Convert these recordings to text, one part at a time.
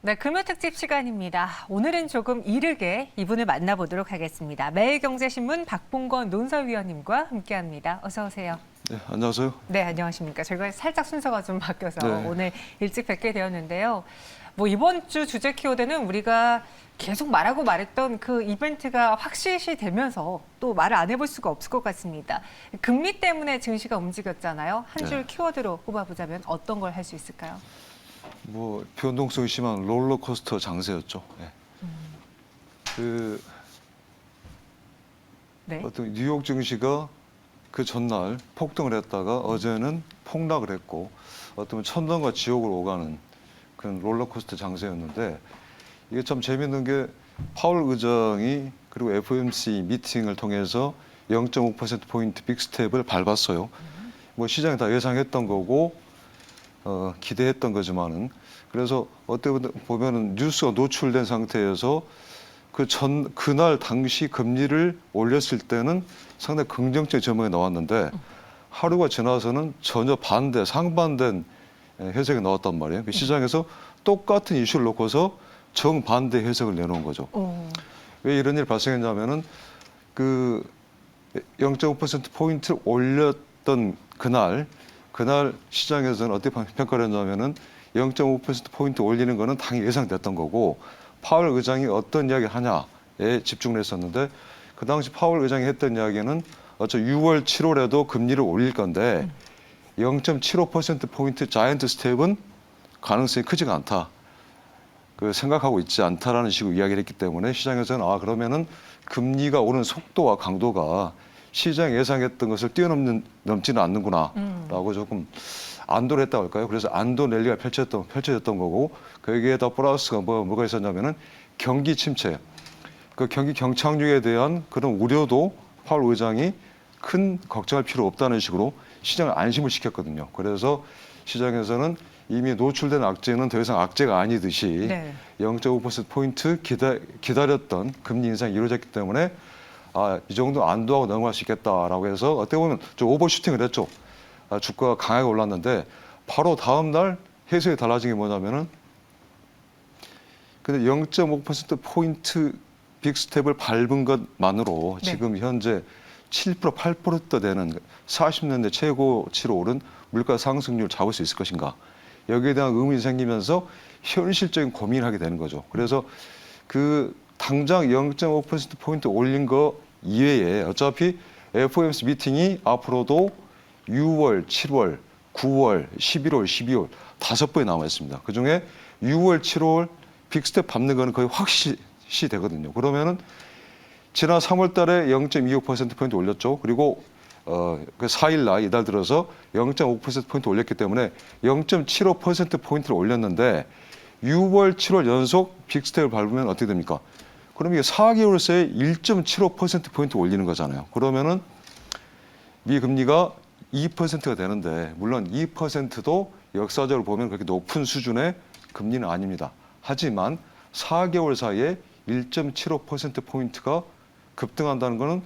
네, 금요특집 시간입니다. 오늘은 조금 이르게 이분을 만나보도록 하겠습니다. 매일경제신문 박봉건 논설위원님과 함께합니다. 어서 오세요. 네, 안녕하세요. 네, 안녕하십니까. 저희가 살짝 순서가 좀 바뀌어서 네. 오늘 일찍 뵙게 되었는데요. 이번 주 주제 키워드는 우리가 계속 말하고 말했던 그 이벤트가 확실시 되면서 또 말을 안 해볼 수가 없을 것 같습니다. 금리 때문에 증시가 움직였잖아요. 한 줄 키워드로 뽑아보자면 어떤 걸 할 수 있을까요? 변동성이 심한 롤러코스터 장세였죠. 네. 네. 어떤 뉴욕 증시가 그 전날 폭등을 했다가 어제는 폭락을 했고 어떤 천당과 지옥으로 오가는 그런 롤러코스터 장세였는데 이게 참 재밌는 게 파월 의장이 그리고 FOMC 미팅을 통해서 0.5%포인트 빅스텝을 밟았어요. 시장이 다 예상했던 거고 기대했던 거지만은 그래서 어떻게 보면은 뉴스가 노출된 상태에서 그날 당시 금리를 올렸을 때는 상당히 긍정적 전망이 나왔는데 하루가 지나서는 전혀 반대, 상반된 해석이 나왔단 말이에요. 그 시장에서 똑같은 이슈를 놓고서 정반대 해석을 내놓은 거죠. 왜 이런 일이 발생했냐면은 그 0.5%포인트 올렸던 그날 시장에서는 어떻게 평가를 했냐면은 0.5%포인트 올리는 거는 당연히 예상됐던 거고 파월 의장이 어떤 이야기를 하냐에 집중을 했었는데 그 당시 파월 의장이 했던 이야기는 어차피 6월, 7월에도 금리를 올릴 건데 0.75%포인트 자이언트 스텝은 가능성이 크지가 않다. 생각하고 있지 않다라는 식으로 이야기를 했기 때문에 시장에서는 그러면은 금리가 오는 속도와 강도가 시장이 예상했던 것을 뛰어넘지는 않는구나라고 조금 안도를 했다고 할까요? 그래서 안도 랠리가 펼쳐졌던 거고 거기에다 플러스가 뭐가 있었냐면은 경기 침체, 그 경기 경착륙에 대한 그런 우려도 파월 의장이 큰 걱정할 필요 없다는 식으로 시장을 안심을 시켰거든요. 그래서 시장에서는 이미 노출된 악재는 더 이상 악재가 아니듯이 0.5%포인트 기다렸던 금리 인상이 이루어졌기 때문에 이 정도 안도하고 넘어갈 수 있겠다라고 해서 어떻게 보면 좀 오버슈팅을 했죠. 주가가 강하게 올랐는데 바로 다음 날 해석이 달라진 게 뭐냐면은 근데 0.5%포인트 빅스텝을 밟은 것만으로 지금 현재 7%, 8% 되는 40년대 최고치로 오른 물가 상승률을 잡을 수 있을 것인가. 여기에 대한 의문이 생기면서 현실적인 고민을 하게 되는 거죠. 그래서 당장 0.5%포인트 올린 거 이외에 어차피 FOMC 미팅이 앞으로도 6월, 7월, 9월, 11월, 12월 5번이 남아 있습니다. 그중에 6월, 7월 빅스텝 밟는 거는 거의 확실시 되거든요. 그러면은 지난 3월 달에 0.25%포인트 올렸죠. 그리고 그 4일 날 이달 들어서 0.5%포인트 올렸기 때문에 0.75%포인트를 올렸는데 6월, 7월 연속 빅스텝을 밟으면 어떻게 됩니까? 그럼 이게 4개월 새에 1.75%포인트 올리는 거잖아요. 그러면은 미 금리가 2%가 되는데 물론 2%도 역사적으로 보면 그렇게 높은 수준의 금리는 아닙니다. 하지만 4개월 사이에 1.75%포인트가 급등한다는 거는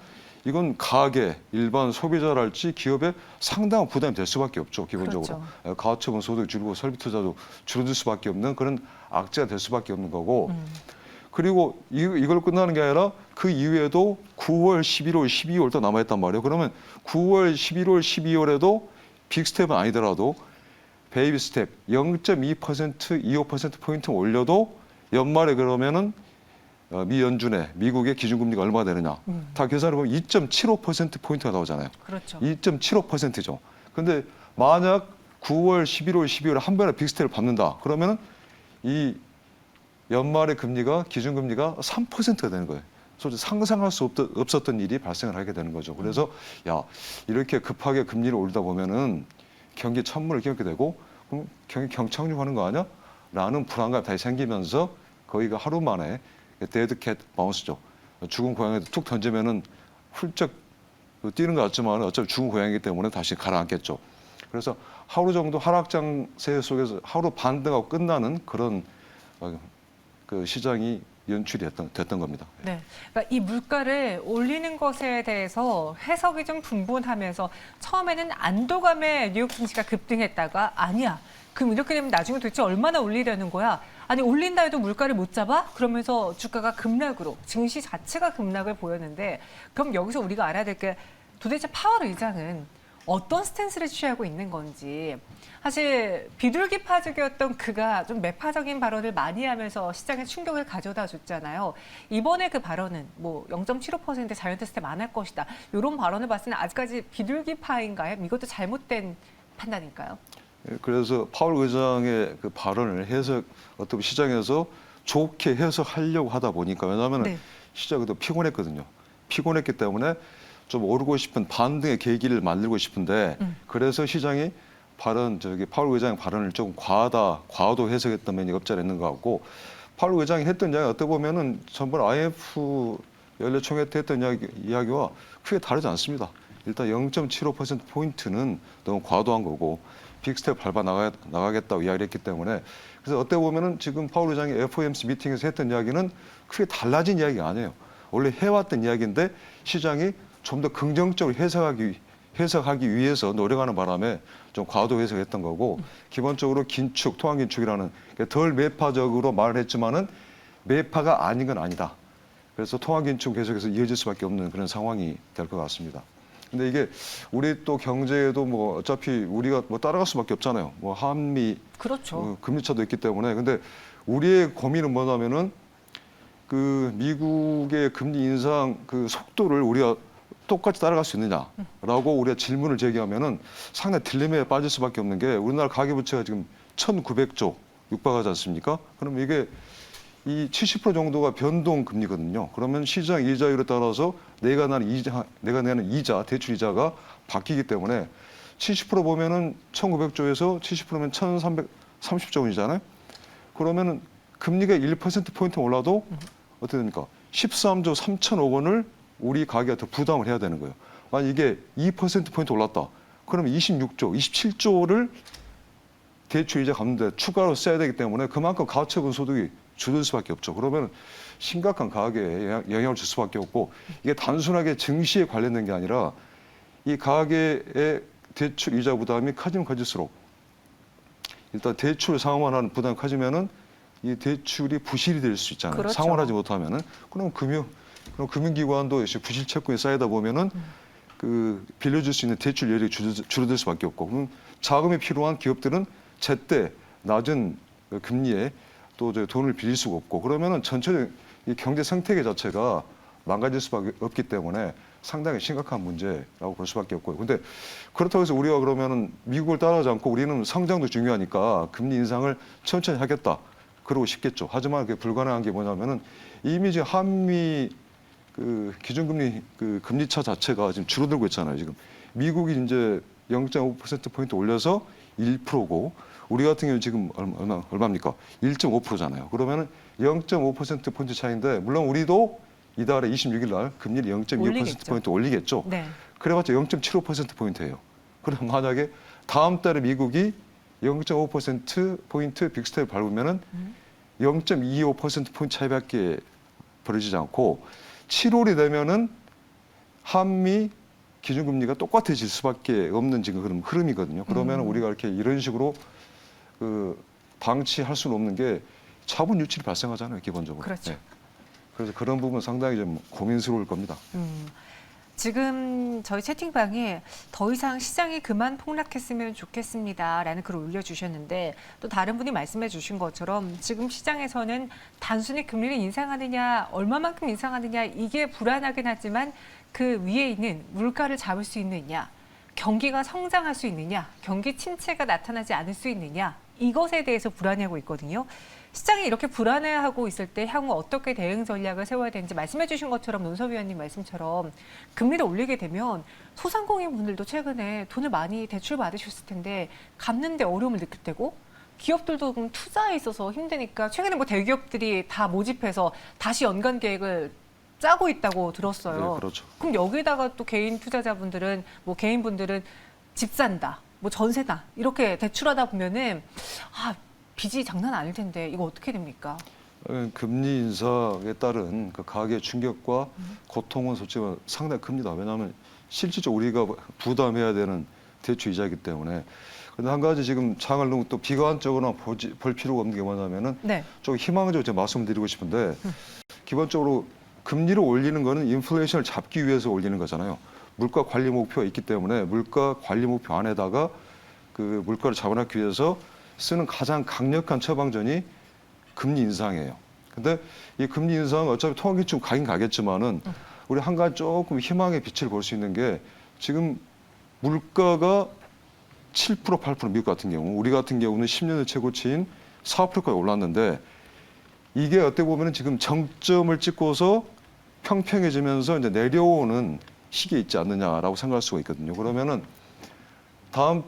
이건 가계, 일반 소비자랄지 기업에 상당한 부담이 될 수밖에 없죠. 기본적으로. 그렇죠. 가처분 소득이 줄고 설비 투자도 줄어들 수밖에 없는 그런 악재가 될 수밖에 없는 거고 그리고 이걸 끝나는 게 아니라 그 이후에도 9월, 11월, 12월도 남아있단 말이에요. 그러면 9월, 11월, 12월에도 빅스텝은 아니더라도 베이비 스텝 0.2%, 25%포인트 올려도 연말에 그러면은 미 연준의 미국의 기준금리가 얼마가 되느냐. 다 계산을 보면 2.75%포인트가 나오잖아요. 그렇죠. 2.75%죠. 근데 만약 9월, 11월, 12월에 한 번에 빅스텝을 밟는다. 그러면은 이 연말의 금리가 기준금리가 3%가 되는 거예요. 솔직히 상상할 수 없었던 일이 발생을 하게 되는 거죠. 그래서 이렇게 급하게 금리를 올리다 보면은 경기 찬물을 끼얹게 되고 그럼 경기 경착륙하는 거 아니야? 라는 불안감이 다시 생기면서 거기가 하루 만에 데드캣 바운스죠. 죽은 고양이도 툭 던지면은 훌쩍 뛰는 것 같지만 어차피 죽은 고양이기 때문에 다시 가라앉겠죠. 그래서 하루 정도 하락장세 속에서 하루 반등하고 끝나는 그런 시장이 연출이 됐던 겁니다. 네, 그러니까 이 물가를 올리는 것에 대해서 해석이 좀 분분하면서 처음에는 안도감에 뉴욕 증시가 급등했다가 아니야. 그럼 이렇게 되면 나중에 도대체 얼마나 올리려는 거야? 아니 올린다 해도 물가를 못 잡아? 그러면서 주가가 급락으로 증시 자체가 급락을 보였는데 그럼 여기서 우리가 알아야 될 게 도대체 파월 의장은 어떤 스탠스를 취하고 있는 건지 사실 비둘기파적이었던 그가 좀 매파적인 발언을 많이 하면서 시장에 충격을 가져다 줬잖아요. 이번에 그 발언은 뭐 0.75% 자이언트 스텝 안 할 것이다. 이런 발언을 봤을 때 아직까지 비둘기파인가요? 이것도 잘못된 판단일까요? 그래서 파월 의장의 그 발언을 어떻게 시장에서 좋게 해석하려고 하다 보니까 왜냐하면 네. 시장이 또 피곤했거든요. 피곤했기 때문에 좀 오르고 싶은 반등의 계기를 만들고 싶은데 그래서 시장이 파월 의장의 발언을 조금 과도 해석했던 면이 없지 않아 있는 것 같고 파월 의장이 했던 이야기 어떻게 보면은 전번 IMF 연례총회 때 했던 이야기와 크게 다르지 않습니다. 일단 0.75%포인트는 너무 과도한 거고 빅스텝 밟아 나가겠다고 이야기를 했기 때문에 그래서 어떻게 보면은 지금 파월 의장이 FOMC 미팅에서 했던 이야기는 크게 달라진 이야기가 아니에요. 원래 해왔던 이야기인데 시장이 좀 더 긍정적으로 해석하기 위해서 노력하는 바람에 좀 과도 해석했던 거고 기본적으로 긴축, 통화 긴축이라는 덜 매파적으로 말을 했지만은 매파가 아닌 건 아니다. 그래서 통화 긴축 계속해서 이어질 수밖에 없는 그런 상황이 될 것 같습니다. 근데 이게 우리 또 경제에도 뭐 어차피 우리가 뭐 따라갈 수밖에 없잖아요. 뭐 한미 그렇죠. 금리차도 있기 때문에 근데 우리의 고민은 뭐냐면은 그 미국의 금리 인상 그 속도를 우리가 똑같이 따라갈 수 있느냐라고 우리가 질문을 제기하면은 상당히 딜레마에 빠질 수밖에 없는 게 우리나라 가계부채가 지금 1,900조 육박하지 않습니까? 그럼 이게 이 70% 정도가 변동 금리거든요. 그러면 시장 이자율에 따라서 내가 내는 이자, 대출 이자가 바뀌기 때문에 70% 보면은 1,900조에서 70%면 1,330조 원이잖아요. 그러면은 금리가 1%포인트 올라도 어떻게 됩니까? 13조 3천억 원을 우리 가게가 더 부담을 해야 되는 거예요. 만약 이게 2%포인트 올랐다. 그러면 26조, 27조를 대출 이자 갚는데 추가로 써야 되기 때문에 그만큼 가처분 소득이 줄을 수밖에 없죠. 그러면 심각한 가계에 영향을 줄 수밖에 없고 이게 단순하게 증시에 관련된 게 아니라 이 가계의 대출 이자 부담이 커지면 커질수록 일단 대출 상환하는 부담이 커지면은 이 대출이 부실이 될 수 있잖아요. 그렇죠. 상환하지 못하면은 그럼 금융기관도 역시 부실 채권이 쌓이다 보면은 그 빌려줄 수 있는 대출률이 줄어들 수밖에 없고 그럼 자금이 필요한 기업들은 제때 낮은 금리에 또 돈을 빌릴 수가 없고 그러면은 전체적인 이 경제 생태계 자체가 망가질 수밖에 없기 때문에 상당히 심각한 문제라고 볼 수밖에 없고요. 근데 그렇다고 해서 우리가 그러면은 미국을 따라가지 않고 우리는 성장도 중요하니까 금리 인상을 천천히 하겠다. 그러고 싶겠죠. 하지만 그게 불가능한 게 뭐냐면은 이미 지금 한미 그 기준금리 그 금리차 자체가 지금 줄어들고 있잖아요. 지금 미국이 이제 0.5%포인트 올려서 1%고 우리 같은 경우는 지금 얼마입니까? 1.5%잖아요. 그러면은 0.5%포인트 차이인데 물론 우리도 이달에 26일 날 금리를 0.25%포인트 올리겠죠. 네. 그래봤자 0.75%포인트예요. 그럼 만약에 다음 달에 미국이 0.5%포인트 빅스텝을 밟으면은 0.25%포인트 차이밖에 벌어지지 않고 7월이 되면은 한미 기준금리가 똑같아질 수밖에 없는 지금 그런 흐름이거든요. 그러면 우리가 이렇게 이런 식으로 그 방치할 수는 없는 게 차분 유출이 발생하잖아요, 기본적으로. 그렇죠. 네. 그래서 그런 부분 상당히 좀 고민스러울 겁니다. 지금 저희 채팅방에 더 이상 시장이 그만 폭락했으면 좋겠습니다라는 글을 올려주셨는데 또 다른 분이 말씀해 주신 것처럼 지금 시장에서는 단순히 금리를 인상하느냐 얼마만큼 인상하느냐 이게 불안하긴 하지만 그 위에 있는 물가를 잡을 수 있느냐 경기가 성장할 수 있느냐 경기 침체가 나타나지 않을 수 있느냐 이것에 대해서 불안해하고 있거든요. 시장이 이렇게 불안해하고 있을 때 향후 어떻게 대응 전략을 세워야 되는지 말씀해 주신 것처럼 논섭 위원님 말씀처럼 금리를 올리게 되면 소상공인 분들도 최근에 돈을 많이 대출 받으셨을 텐데 갚는데 어려움을 느낄 테고 기업들도 그럼 투자에 있어서 힘드니까 최근에 뭐 대기업들이 다 모집해서 다시 연간 계획을 짜고 있다고 들었어요. 네, 그렇죠. 그럼 여기다가 또 개인 투자자분들은 뭐 개인분들은 집 산다, 뭐 전세다 이렇게 대출하다 보면은 빚이 장난 아닐 텐데 이거 어떻게 됩니까? 금리 인상에 따른 그 가계 충격과 고통은 솔직히 상당히 큽니다. 왜냐하면 실질적으로 우리가 부담해야 되는 대출 이자이기 때문에 근데 한 가지 지금 장을 너무 또 비관적으로 볼 필요가 없는 게 뭐냐면은 네. 좀 희망적으로 제가 말씀드리고 싶은데 기본적으로 금리를 올리는 거는 인플레이션을 잡기 위해서 올리는 거잖아요. 물가 관리 목표가 있기 때문에 물가 관리 목표 안에다가 그 물가를 잡아놓기 위해서 쓰는 가장 강력한 처방전이 금리 인상이에요. 근데 이 금리 인상 어차피 통화기축 가긴 가겠지만은 우리 한 가지 조금 희망의 빛을 볼 수 있는 게 지금 물가가 7%, 8% 미국 같은 경우, 우리 같은 경우는 10년의 최고치인 4%까지 올랐는데 이게 어떻게 보면은 지금 정점을 찍고서 평평해지면서 이제 내려오는 시기에 있지 않느냐라고 생각할 수가 있거든요. 그러면은 다음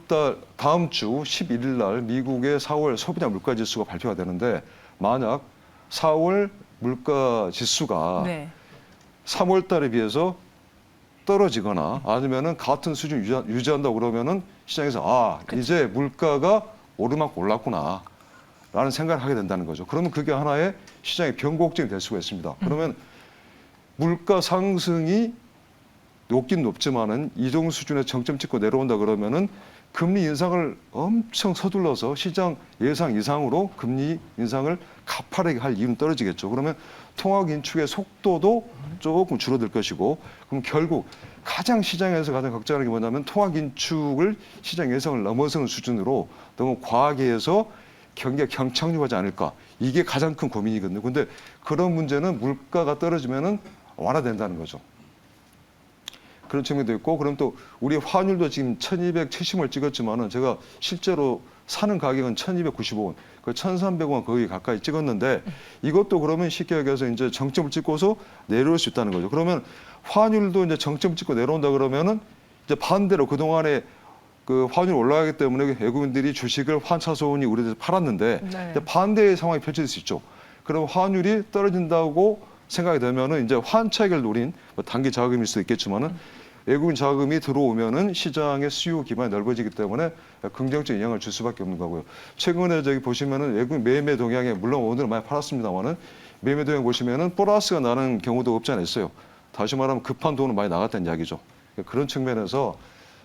주 11일 날 미국의 4월 소비자 물가 지수가 발표가 되는데 만약 4월 물가 지수가 네. 3월 달에 비해서 떨어지거나 아니면은 같은 수준 유지한다고 그러면은 시장에서 이제 물가가 오르막 올랐구나 라는 생각을 하게 된다는 거죠. 그러면 그게 하나의 시장의 변곡점이 될 수가 있습니다. 그러면 물가 상승이 높긴 높지만은 이동 수준의 정점 찍고 내려온다 그러면은 금리 인상을 엄청 서둘러서 시장 예상 이상으로 금리 인상을 가파르게 할 이유는 떨어지겠죠. 그러면 통화 긴축의 속도도 조금 줄어들 것이고, 그럼 결국 가장 시장에서 가장 걱정하는 게 뭐냐면 통화 긴축을 시장 예상을 넘어서는 수준으로 너무 과하게 해서 경기가 경착륙하지 않을까. 이게 가장 큰 고민이거든요. 근데 그런 문제는 물가가 떨어지면은 완화된다는 거죠. 그런 측면도 있고, 그럼 또 우리 환율도 지금 1270원을 찍었지만은 제가 실제로 사는 가격은 1295원, 그 1300원 거의 가까이 찍었는데 이것도 그러면 쉽게 얘기해서 이제 정점을 찍고서 내려올 수 있다는 거죠. 그러면 환율도 이제 정점 찍고 내려온다 그러면은 이제 반대로 그동안에 그 환율이 올라가기 때문에 외국인들이 주식을 환차손이 우리들에서 팔았는데 네. 이제 반대의 상황이 펼쳐질 수 있죠. 그럼 환율이 떨어진다고 생각이 되면은 이제 환차익을 노린 뭐 단기 자금일 수도 있겠지만은 외국인 자금이 들어오면은 시장의 수요 기반이 넓어지기 때문에 긍정적인 영향을 줄 수밖에 없는 거고요. 최근에 저기 보시면은 외국인 매매 동향에 물론 오늘 많이 팔았습니다만은 매매 동향 보시면은 플러스가 나는 경우도 없지 않았어요. 다시 말하면 급한 돈은 많이 나갔다는 이야기죠. 그런 측면에서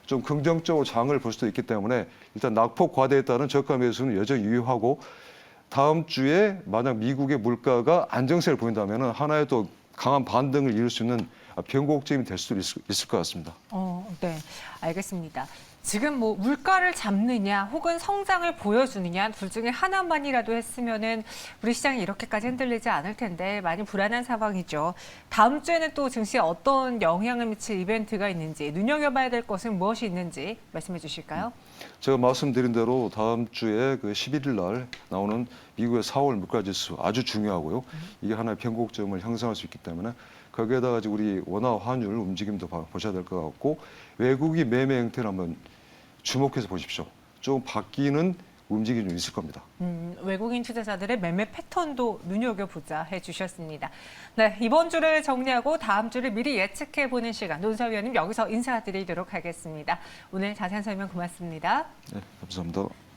좀 긍정적으로 장을 볼 수도 있기 때문에 일단 낙폭 과대에 따른 저가 매수는 여전히 유효하고 다음 주에 만약 미국의 물가가 안정세를 보인다면은 하나의 또 강한 반등을 이룰 수 있는 변곡점이 될 수도 있을 것 같습니다. 네, 알겠습니다. 지금 뭐 물가를 잡느냐 혹은 성장을 보여주느냐 둘 중에 하나만이라도 했으면은 우리 시장이 이렇게까지 흔들리지 않을 텐데 많이 불안한 상황이죠. 다음 주에는 또 증시에 어떤 영향을 미칠 이벤트가 있는지 눈여겨봐야 될 것은 무엇이 있는지 말씀해 주실까요? 제가 말씀드린 대로 다음 주에 그 11일 날 나오는 미국의 4월 물가지수 아주 중요하고요. 이게 하나의 변곡점을 형성할 수 있기 때문에 거기에다가 우리 원화 환율 움직임도 보셔야 될 것 같고 외국인 매매 형태를 한번 주목해서 보십시오. 좀 바뀌는 움직임이 좀 있을 겁니다. 외국인 투자자들의 매매 패턴도 눈여겨보자 해주셨습니다. 네, 이번 주를 정리하고 다음 주를 미리 예측해보는 시간 논설위원님 여기서 인사드리도록 하겠습니다. 오늘 자세한 설명 고맙습니다. 네, 감사합니다.